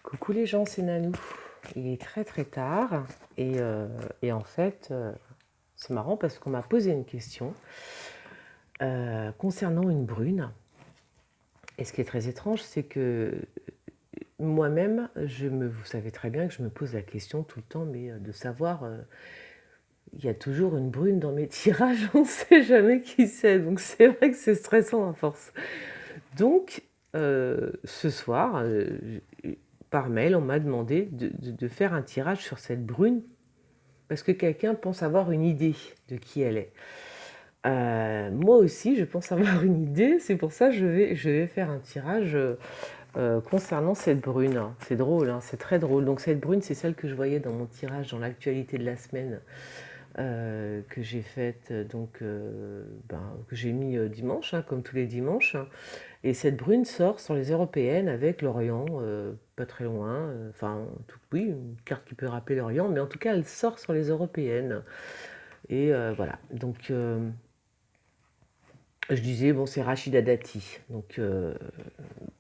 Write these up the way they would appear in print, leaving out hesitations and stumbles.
Coucou les gens, c'est Nanou. Il est très très tard et en fait, c'est marrant parce qu'on m'a posé une question concernant une brune. Et ce qui est très étrange, c'est que moi-même, vous savez très bien que je me pose la question tout le temps, mais de savoir, il y a toujours une brune dans mes tirages, on ne sait jamais qui c'est. Donc c'est vrai que c'est stressant à force. Donc, ce soir, par mail, on m'a demandé de faire un tirage sur cette brune parce que quelqu'un pense avoir une idée de qui elle est. Moi aussi, je pense avoir une idée, c'est pour ça que je vais faire un tirage concernant cette brune. C'est drôle, hein, c'est très drôle. Donc cette brune, c'est celle que je voyais dans mon tirage, dans l'actualité de la semaine, que j'ai faite, que j'ai mis dimanche, hein, comme tous les dimanches. Et cette brune sort sur les européennes avec l'Orient, pas très loin. Oui, une carte qui peut rappeler l'Orient, mais en tout cas, elle sort sur les européennes. Et voilà. Donc, je disais, bon, c'est Rachida Dati. Donc,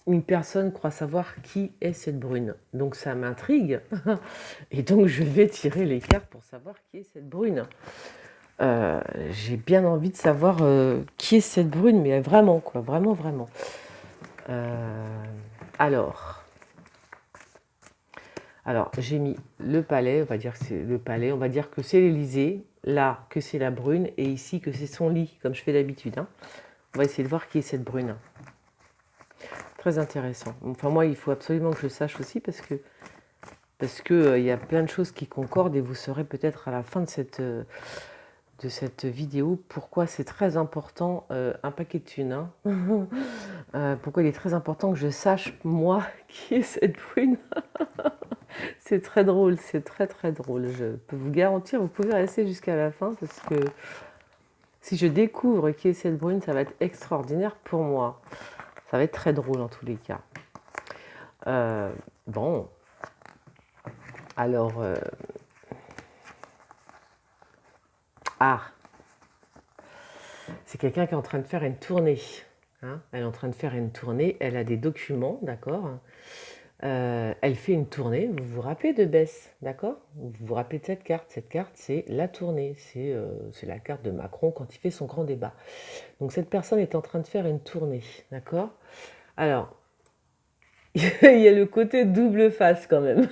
une personne croit savoir qui est cette brune. Donc, ça m'intrigue. Et donc, je vais tirer les cartes pour savoir qui est cette brune. J'ai bien envie de savoir qui est cette brune, mais vraiment, quoi. Vraiment, vraiment. Alors, j'ai mis le palais, on va dire que c'est le palais, on va dire que c'est l'Élysée, là que c'est la brune, et ici que c'est son lit, comme je fais d'habitude, hein. On va essayer de voir qui est cette brune. Très intéressant. Enfin, moi, il faut absolument que je sache aussi parce que il y a plein de choses qui concordent et vous saurez peut-être à la fin de cette vidéo pourquoi c'est très important, un paquet de thunes, hein. Pourquoi il est très important que je sache, moi, qui est cette brune. C'est très drôle, c'est très très drôle. Je peux vous garantir, vous pouvez rester jusqu'à la fin parce que si je découvre qui est cette brune, ça va être extraordinaire pour moi. Ça va être très drôle en tous les cas. Bon, alors... Ah, c'est quelqu'un qui est en train de faire une tournée, hein. Elle est en train de faire une tournée, elle a des documents, d'accord. Elle fait une tournée, vous vous rappelez de Bess, d'accord. Vous vous rappelez de cette carte. Cette carte, c'est la tournée, c'est la carte de Macron quand il fait son grand débat. Donc cette personne est en train de faire une tournée, d'accord. Alors, il y a le côté double face quand même.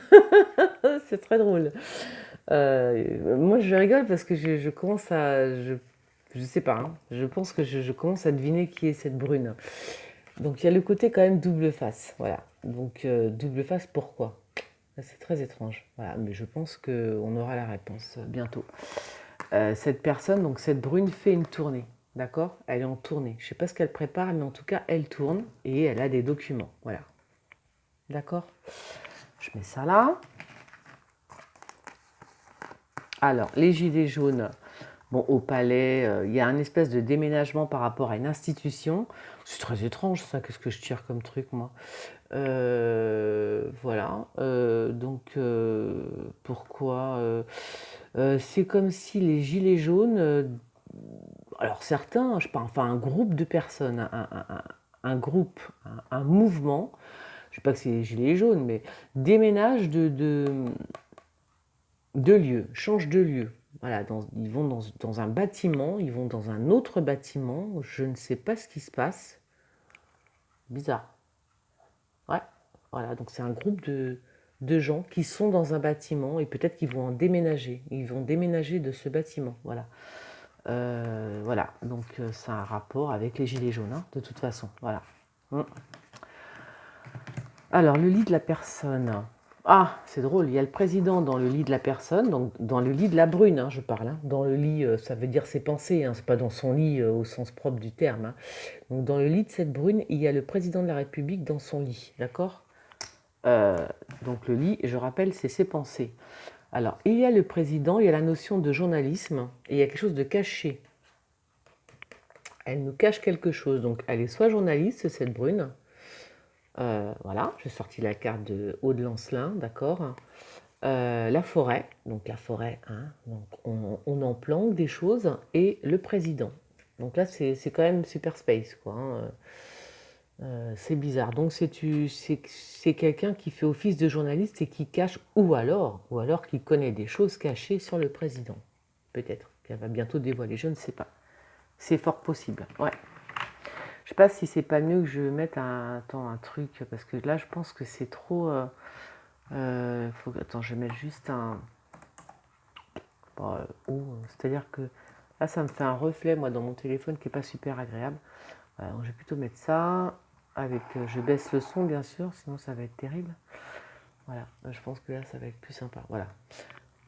C'est très drôle. Moi, je rigole parce que je commence à... Je sais pas, hein. Je pense que je commence à deviner qui est cette brune. Donc il y a le côté quand même double face, voilà. Donc double face, pourquoi? C'est très étrange, voilà. Mais je pense qu'on aura la réponse bientôt. Cette personne, donc cette brune, fait une tournée, d'accord. Elle est en tournée. Je sais pas ce qu'elle prépare, mais en tout cas, elle tourne et elle a des documents, voilà. D'accord. Je mets ça là. Alors, les gilets jaunes, bon, au palais, il y a un espèce de déménagement par rapport à une institution. C'est très étrange ça, qu'est-ce que je tire comme truc moi. Voilà. Pourquoi c'est comme si les gilets jaunes, alors certains, je parle, enfin un groupe de personnes, un groupe, un mouvement, je ne sais pas que c'est les gilets jaunes, mais déménagent de lieu, changent de lieu. Voilà, ils vont dans un bâtiment, ils vont dans un autre bâtiment, je ne sais pas ce qui se passe. Bizarre. Ouais, voilà, donc c'est un groupe de gens qui sont dans un bâtiment et peut-être qu'ils vont en déménager. Ils vont déménager de ce bâtiment, voilà. Voilà, donc c'est un rapport avec les gilets jaunes, hein, de toute façon, voilà. Alors, le lit de la personne. Ah, c'est drôle, il y a le président dans le lit de la personne, donc dans le lit de la brune, hein, je parle, hein. Dans le lit, ça veut dire ses pensées, hein, c'est pas dans son lit au sens propre du terme, hein. Donc dans le lit de cette brune, il y a le président de la République dans son lit, d'accord. Donc le lit, je rappelle, c'est ses pensées. Alors, il y a le président, il y a la notion de journalisme, et il y a quelque chose de caché. Elle nous cache quelque chose, donc elle est soit journaliste, cette brune, voilà, j'ai sorti la carte de Aude Lancelin, d'accord. La forêt, donc la forêt, hein, donc on en planque des choses, et le président. Donc là, c'est quand même super space, quoi, hein. C'est bizarre. Donc c'est quelqu'un qui fait office de journaliste et qui cache, ou alors qui connaît des choses cachées sur le président. Peut-être qu'elle va bientôt dévoiler, je ne sais pas. C'est fort possible, ouais. Je sais pas si c'est pas mieux que je mette un truc, parce que là je pense que c'est trop... attends, je vais mettre juste un... Bon, c'est-à-dire que là ça me fait un reflet, moi, dans mon téléphone qui est pas super agréable. Voilà, donc je vais plutôt mettre ça, avec... je baisse le son, bien sûr, sinon ça va être terrible. Voilà, je pense que là ça va être plus sympa, voilà.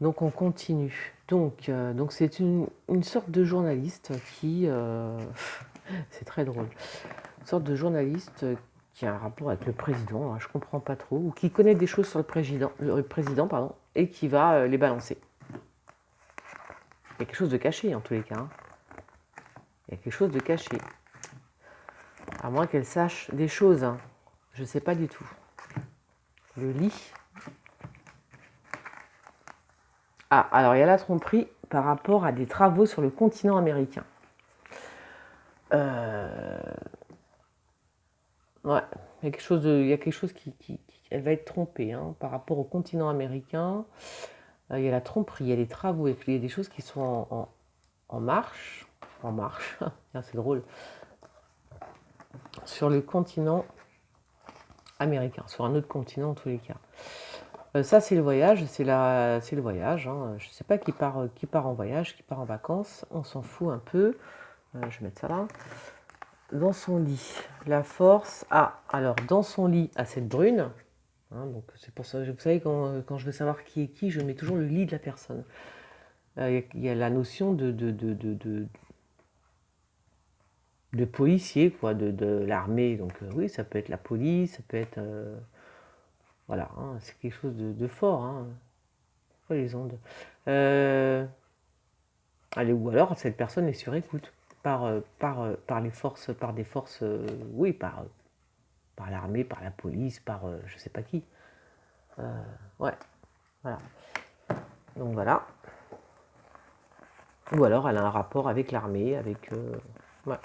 Donc on continue. Donc c'est une sorte de journaliste qui... c'est très drôle. Une sorte de journaliste qui a un rapport avec le président, hein, je comprends pas trop, ou qui connaît des choses sur le président pardon, et qui va les balancer. Il y a quelque chose de caché en tous les cas. Hein. Il y a quelque chose de caché. À moins qu'elle sache des choses. Hein. Je ne sais pas du tout. Le lit. Ah, alors il y a la tromperie par rapport à des travaux sur le continent américain. Ouais, il y a quelque chose qui elle va être trompée hein, par rapport au continent américain. Il y a la tromperie, il y a les travaux, et puis il y a des choses qui sont en marche. En marche, c'est drôle. Sur le continent américain, sur un autre continent en tous les cas. Ça, c'est le voyage, c'est le voyage. Hein. Je ne sais pas qui part en voyage, qui part en vacances, on s'en fout un peu. Je vais mettre ça là. Dans son lit, la force. Ah, alors, dans son lit, à cette brune. Hein, donc, c'est pour ça, vous savez, quand je veux savoir qui est qui, je mets toujours le lit de la personne. Il y a la notion de policier, quoi, de l'armée. Donc, oui, ça peut être la police, ça peut être. Voilà, hein, c'est quelque chose de fort. Hein. Pourquoi les ondes Allez, ou alors cette personne est sur écoute par les forces, par des forces, oui, par l'armée, par la police, par je sais pas qui. Ouais, voilà. Donc voilà. Ou alors elle a un rapport avec l'armée, ouais,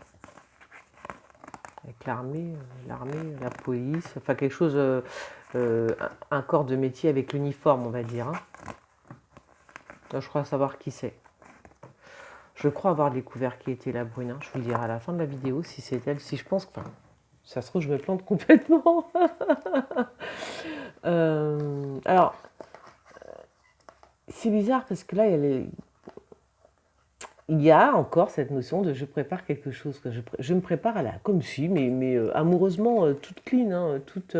avec l'armée, la police, enfin quelque chose, un corps de métier avec l'uniforme, on va dire. Hein. Là, je crois savoir qui c'est. Je crois avoir découvert qui était la brune. Hein. Je vous le dirai à la fin de la vidéo si c'est elle. Si je pense que, enfin, ça se trouve, je me plante complètement. Alors, c'est bizarre parce que là, il y a encore cette notion de je prépare quelque chose. Que je me prépare à la comme si, mais amoureusement, toute clean, hein, toute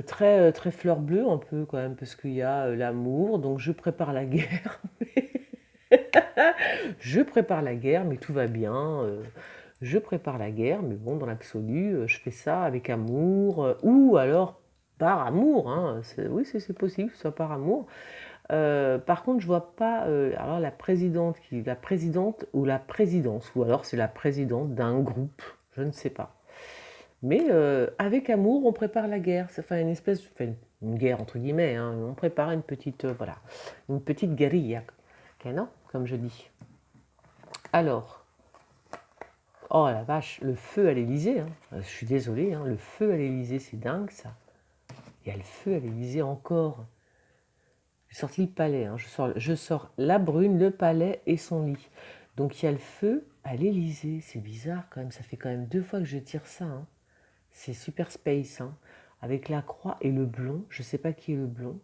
très, très fleur bleue un peu quand même, parce qu'il y a l'amour, donc je prépare la guerre. Je prépare la guerre, mais tout va bien. Je prépare la guerre, mais bon, dans l'absolu, je fais ça avec amour, ou alors par amour. Hein, oui, c'est possible, soit par amour. Par contre, je vois pas alors la présidente ou la présidence, ou alors c'est la présidente d'un groupe, je ne sais pas. Mais avec amour, on prépare la guerre. Enfin, une espèce, enfin, une guerre entre guillemets. Hein, on prépare une petite, voilà, une petite guérilla, non, comme je dis. Alors, oh la vache, le feu à l'Élysée. Hein. Je suis désolée, hein, le feu à l'Élysée, c'est dingue ça. Il y a le feu à l'Élysée encore. J'ai sorti le palais, hein. Je sors la brune, le palais et son lit. Donc il y a le feu à l'Élysée. C'est bizarre quand même, ça fait quand même 2 fois que je tire ça. Hein. C'est super space, hein. Avec la croix et le blond. Je sais pas qui est le blond.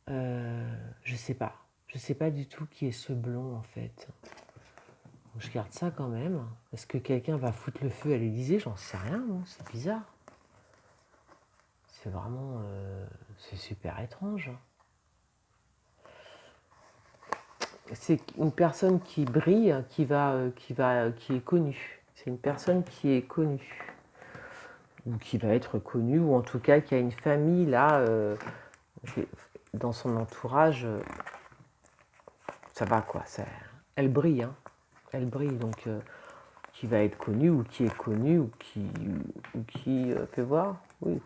Je sais pas. Je sais pas du tout qui est ce blond en fait. Donc, je garde ça quand même. Est-ce que quelqu'un va foutre le feu à l'Élysée? J'en sais rien, non. C'est bizarre. C'est vraiment... c'est super étrange. C'est une personne qui brille, qui est connue. C'est une personne qui est connue. Ou qui va être connue, ou en tout cas qui a une famille là, dans son entourage. Ça va quoi. Elle brille, hein. Elle brille, donc qui va être connue, ou qui est connue, ou qui fait voir. Oui,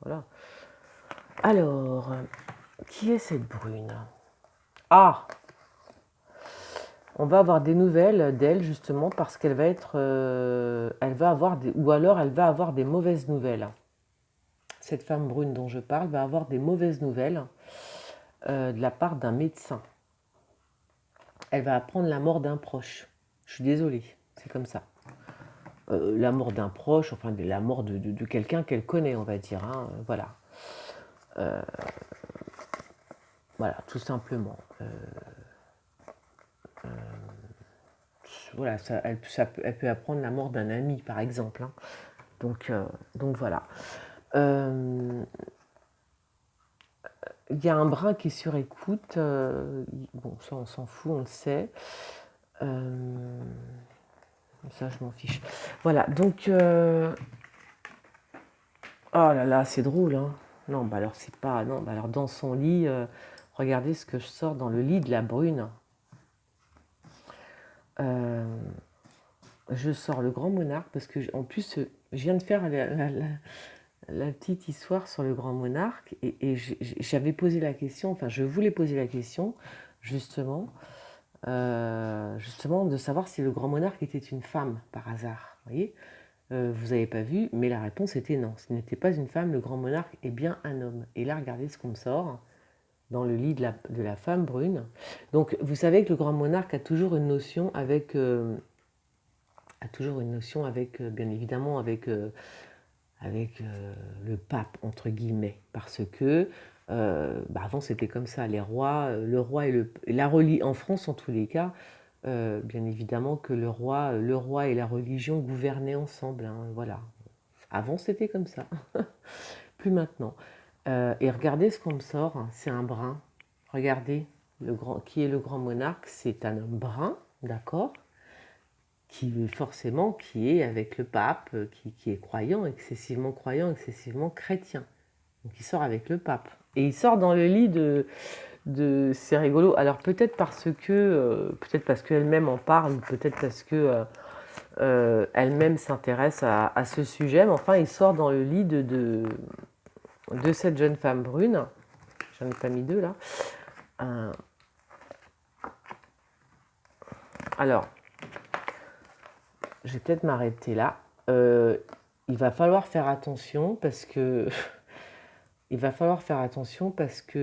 voilà. Alors, qui est cette brune? Ah, On va avoir des nouvelles d'elle justement parce qu'elle va être, elle va avoir ou alors elle va avoir des mauvaises nouvelles. Cette femme brune dont je parle va avoir des mauvaises nouvelles de la part d'un médecin. Elle va apprendre la mort d'un proche. Je suis désolée, c'est comme ça. La mort d'un proche, enfin la mort de quelqu'un qu'elle connaît, on va dire. Hein, voilà. Voilà, tout simplement. Voilà, elle peut apprendre la mort d'un ami, par exemple. Hein. Donc voilà. Il y a un brin qui est sur écoute. Bon, ça, on s'en fout, on le sait. Ça, je m'en fiche. Voilà, donc... Oh là là, c'est drôle, hein. Non, bah alors c'est pas... Non, bah alors dans son lit, regardez ce que je sors dans le lit de la brune. Je sors le grand monarque parce que, en plus, je viens de faire la petite histoire sur le grand monarque et j'avais posé la question, enfin, je voulais poser la question, justement, de savoir si le grand monarque était une femme, par hasard. Vous voyez, vous n'avez pas vu, mais la réponse était non. Ce n'était pas une femme, le grand monarque est bien un homme. Et là, regardez ce qu'on me sort dans le lit de la femme brune. Donc, vous savez que le grand monarque a toujours une notion avec... bien évidemment, avec le pape, entre guillemets, parce que avant c'était comme ça, les rois, le roi et en France en tous les cas, bien évidemment que le roi et la religion gouvernaient ensemble, hein, voilà. Avant c'était comme ça, plus maintenant. Et regardez ce qu'on me sort, hein, c'est un brun. Regardez, qui est le grand monarque, c'est un homme brun, d'accord, qui est avec le pape, qui est croyant, excessivement chrétien. Donc il sort avec le pape. Et il sort dans le lit c'est rigolo. Alors peut-être parce qu'elle-même en parle, peut-être parce que elle-même s'intéresse à ce sujet, mais enfin il sort dans le lit de cette jeune femme brune. J'en ai pas mis deux là. Alors, je vais peut-être m'arrêter là. Il va falloir faire attention parce que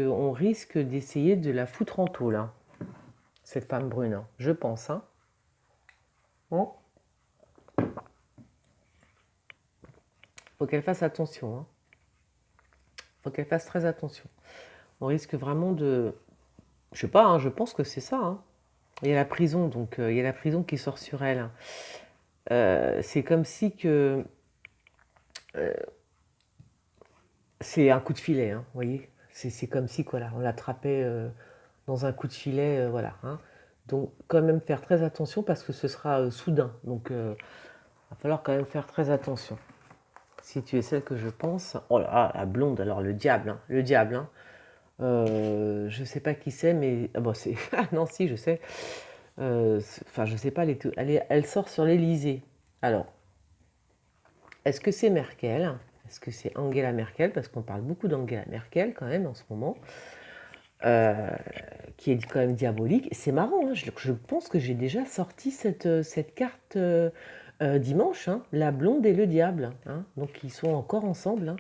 on risque d'essayer de la foutre en taule, hein, cette femme brune, hein, je pense. Hein. Bon. Faut qu'elle fasse attention. Hein. Faut qu'elle fasse très attention. On risque vraiment de... Je sais pas, hein, je pense que c'est ça. Hein. Il y a la prison, donc il y a la prison qui sort sur elle. C'est comme si que... c'est un coup de filet, hein, vous voyez. C'est comme si quoi, là, on l'attrapait dans un coup de filet, voilà. Hein. Donc quand même faire très attention parce que ce sera soudain. Donc il va falloir quand même faire très attention. Si tu es celle que je pense... Oh là là, la blonde, alors le diable. Hein, le diable. Hein. Je sais pas qui c'est, mais... Ah bon, c'est... Ah non, si, je sais. Enfin, je sais pas, elle sort sur l'Elysée. Alors, est-ce que c'est Merkel? Est-ce que c'est Angela Merkel? Parce qu'on parle beaucoup d'Angela Merkel quand même en ce moment. Qui est quand même diabolique. C'est marrant, hein, je pense que j'ai déjà sorti cette carte dimanche, hein, la blonde et le diable. Hein, donc ils sont encore ensemble. Hein,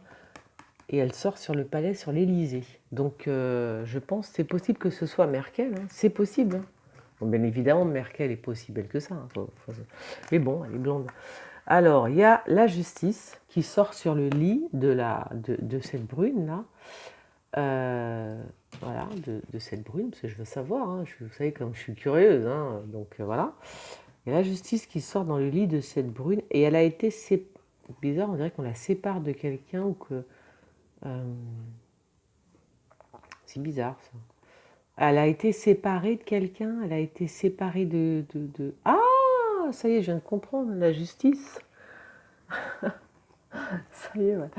et elle sort sur le palais, sur l'Élysée. Donc je pense que c'est possible que ce soit Merkel. Hein, c'est possible. Hein. Bon, bien évidemment, Merkel est pas aussi belle que ça. Hein, mais bon, elle est blonde. Alors, il y a la justice qui sort sur le lit de cette brune-là. Voilà, de cette brune, parce que je veux savoir, hein, vous savez comme je suis curieuse, hein, donc voilà. Il y a la justice qui sort dans le lit de cette brune, et elle a été bizarre, on dirait qu'on la sépare de quelqu'un, ou que... c'est bizarre, ça. Elle a été séparée de quelqu'un, elle a été séparée Ah, ça y est, je viens de comprendre, la justice. Ça y est, ouais.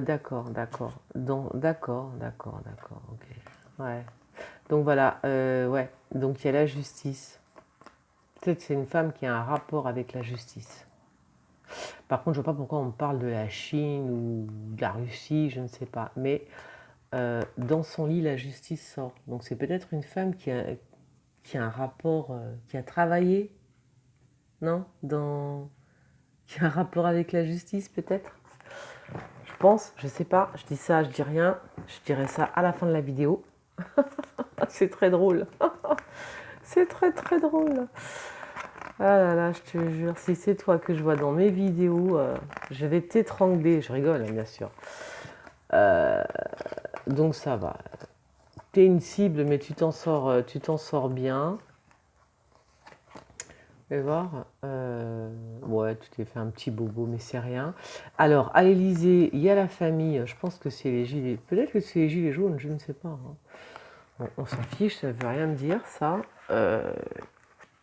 D'accord, ok. Ouais. Donc voilà, ouais. Donc il y a la justice. Peut-être c'est une femme qui a un rapport avec la justice. Par contre, je vois pas pourquoi on me parle de la Chine ou de la Russie, je ne sais pas. Mais dans son lit, la justice sort. Donc c'est peut-être une femme qui a un rapport, qui a travaillé, non? Qui a un rapport avec la justice, peut-être? Je pense, je sais pas, je dis ça, je dis rien, je dirai ça à la fin de la vidéo. C'est très drôle. C'est très très drôle. Ah là là, je te jure, si c'est toi que je vois dans mes vidéos, je vais t'étrangler. Je rigole, hein, bien sûr. Euh, donc ça va. T'es une cible, mais tu t'en sors bien. Je vais voir. Ouais, tu t'es fait un petit bobo, mais c'est rien. Alors, à l'Élysée, il y a la famille. Je pense que c'est les gilets. Peut-être que c'est les gilets jaunes, je ne sais pas, hein. Bon, on s'en fiche, ça veut rien dire, ça.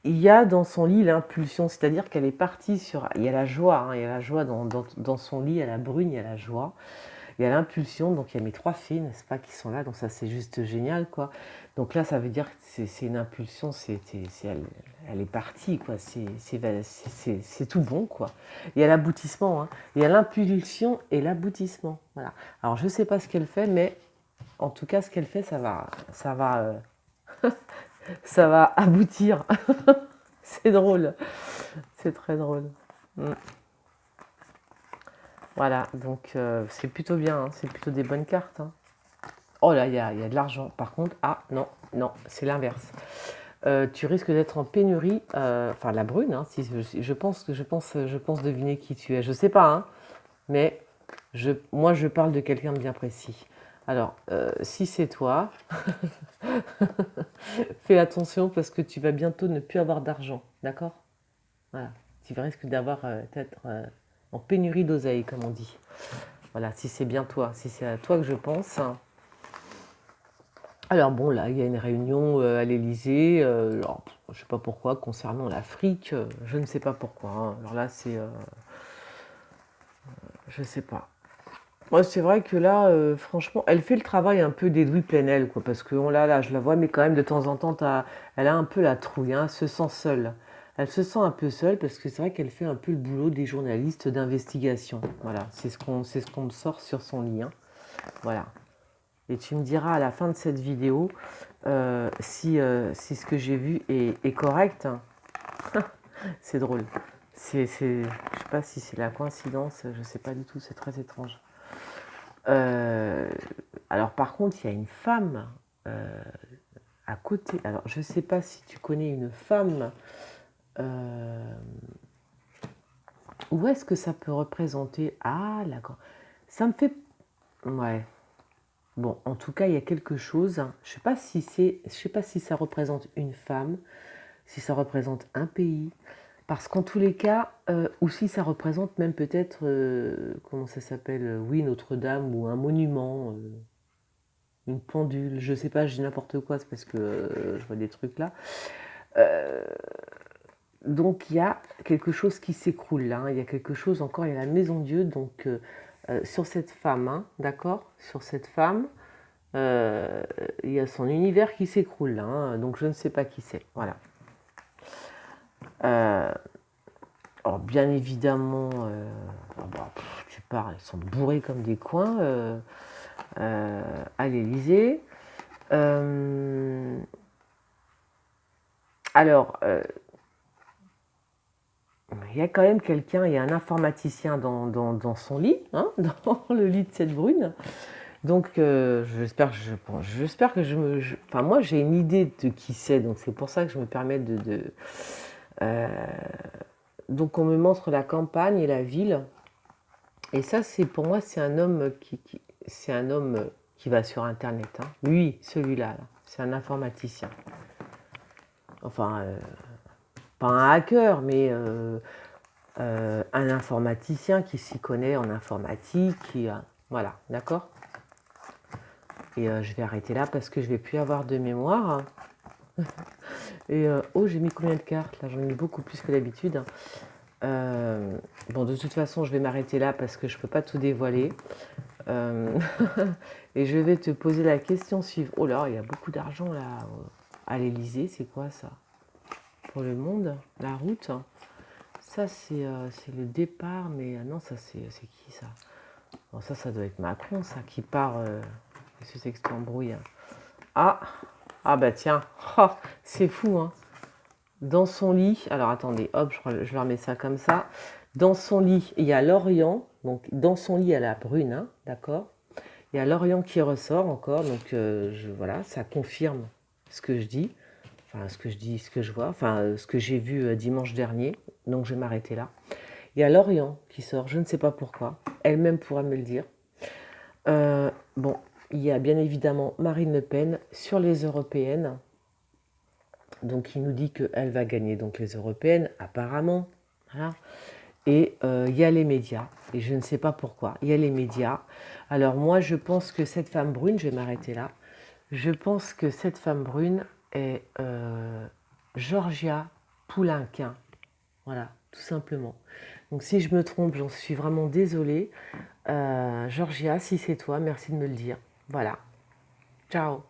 Il y a dans son lit l'impulsion, c'est-à-dire qu'elle est partie sur... Il y a la joie, hein, il y a la joie dans son lit, il y a la brune, il y a la joie. Il y a l'impulsion, donc il y a mes trois filles, n'est-ce pas, qui sont là, donc ça c'est juste génial, quoi. Donc là, ça veut dire que c'est une impulsion, elle est partie, quoi, c'est tout bon, quoi. Il y a l'aboutissement, hein. Il y a l'impulsion et l'aboutissement, voilà. Alors je ne sais pas ce qu'elle fait, mais en tout cas, ce qu'elle fait, ça va aboutir. C'est drôle, c'est très drôle. Mm. Voilà, donc c'est plutôt bien, hein, c'est plutôt des bonnes cartes, hein. Oh là, il y a de l'argent. Par contre, ah non, non, c'est l'inverse. Tu risques d'être en pénurie, enfin la brune, hein, si je pense deviner qui tu es. Je sais pas, hein, mais moi je parle de quelqu'un de bien précis. Alors, si c'est toi, fais attention parce que tu vas bientôt ne plus avoir d'argent, d'accord? Voilà, tu risques d'avoir d'être en pénurie d'oseille, comme on dit. Voilà, si c'est bien toi, si c'est à toi que je pense. Alors bon, là, il y a une réunion à l'Élysée, je ne sais pas pourquoi, concernant l'Afrique, je ne sais pas pourquoi, hein. Alors là, je ne sais pas. Moi, c'est vrai que là, franchement, elle fait le travail un peu d'Edoui Plenel, quoi, parce que là, je la vois, mais quand même, de temps en temps, elle a un peu la trouille, hein, elle se sent seule. Elle se sent un peu seule parce que c'est vrai qu'elle fait un peu le boulot des journalistes d'investigation. Voilà, c'est ce qu'on me sort sur son lit, hein. Voilà. Et tu me diras à la fin de cette vidéo si ce que j'ai vu est correct, hein. C'est drôle. Je sais pas si c'est la coïncidence, je sais pas du tout, c'est très étrange. Euh, alors par contre, il y a une femme à côté. Alors je sais pas si tu connais une femme. euh, Où est-ce que ça peut représenter? Ah, là, ça me fait. Ouais. Bon, en tout cas, il y a quelque chose, hein. Je sais pas si ça représente une femme, si ça représente un pays, parce qu'en tous les cas, ou si ça représente même peut-être, comment ça s'appelle, oui, Notre-Dame ou un monument, une pendule, je sais pas, je dis n'importe quoi, c'est parce que je vois des trucs là. Euh, donc il y a quelque chose qui s'écroule là, hein. Il y a quelque chose encore, il y a la maison Dieu, donc sur cette femme, hein, d'accord? Sur cette femme, euh, il y a son univers qui s'écroule là, hein, donc je ne sais pas qui c'est. Voilà. Euh, alors bien évidemment, tu parles, ils sont bourrés comme des coins à l'Élysée. Alors, il y a quand même quelqu'un, il y a un informaticien dans son lit, hein, dans le lit de cette brune. Donc, j'espère que enfin, moi, j'ai une idée de qui c'est, donc c'est pour ça que je me permets euh, donc, on me montre la campagne et la ville. Et ça, pour moi, c'est un homme c'est un homme qui va sur Internet, hein. Lui, celui-là, là, c'est un informaticien. Enfin, pas un hacker, mais un informaticien qui s'y connaît en informatique. Voilà, d'accord? Et je vais arrêter là parce que je vais plus avoir de mémoire. Et oh, j'ai mis combien de cartes là? J'en ai mis beaucoup plus que d'habitude. Bon, de toute façon, je vais m'arrêter là parce que je ne peux pas tout dévoiler. Et je vais te poser la question suivante. Oh là, il y a beaucoup d'argent là à l'Élysée. C'est quoi ça? Pour le monde, la route. Ça, c'est le départ, mais non, ça, c'est qui ça? Bon, ça doit être Macron, ça, qui part. Qu'est-ce que c'est que cette embrouille? Ah, Ah bah tiens, oh, c'est fou, hein. Dans son lit, alors attendez, hop, je leur mets ça comme ça. Dans son lit, il y a l'Orient, donc dans son lit, il y a la brune, hein, d'accord? Il y a l'Orient qui ressort encore, donc voilà, ça confirme ce que je dis, enfin ce que je dis, ce que je vois, enfin ce que j'ai vu dimanche dernier, donc je vais m'arrêter là. Il y a l'Orient qui sort, je ne sais pas pourquoi, elle-même pourra me le dire. Bon, il y a bien évidemment Marine Le Pen sur les européennes, donc il nous dit qu'elle va gagner donc les européennes, apparemment, voilà. Et il y a les médias, et je ne sais pas pourquoi, il y a les médias. Alors moi, je pense que cette femme brune, je vais m'arrêter là, je pense que cette femme brune est Georgia Poulinquin, voilà, tout simplement. Donc si je me trompe, j'en suis vraiment désolée. Georgia, si c'est toi, merci de me le dire. Voilà, ciao.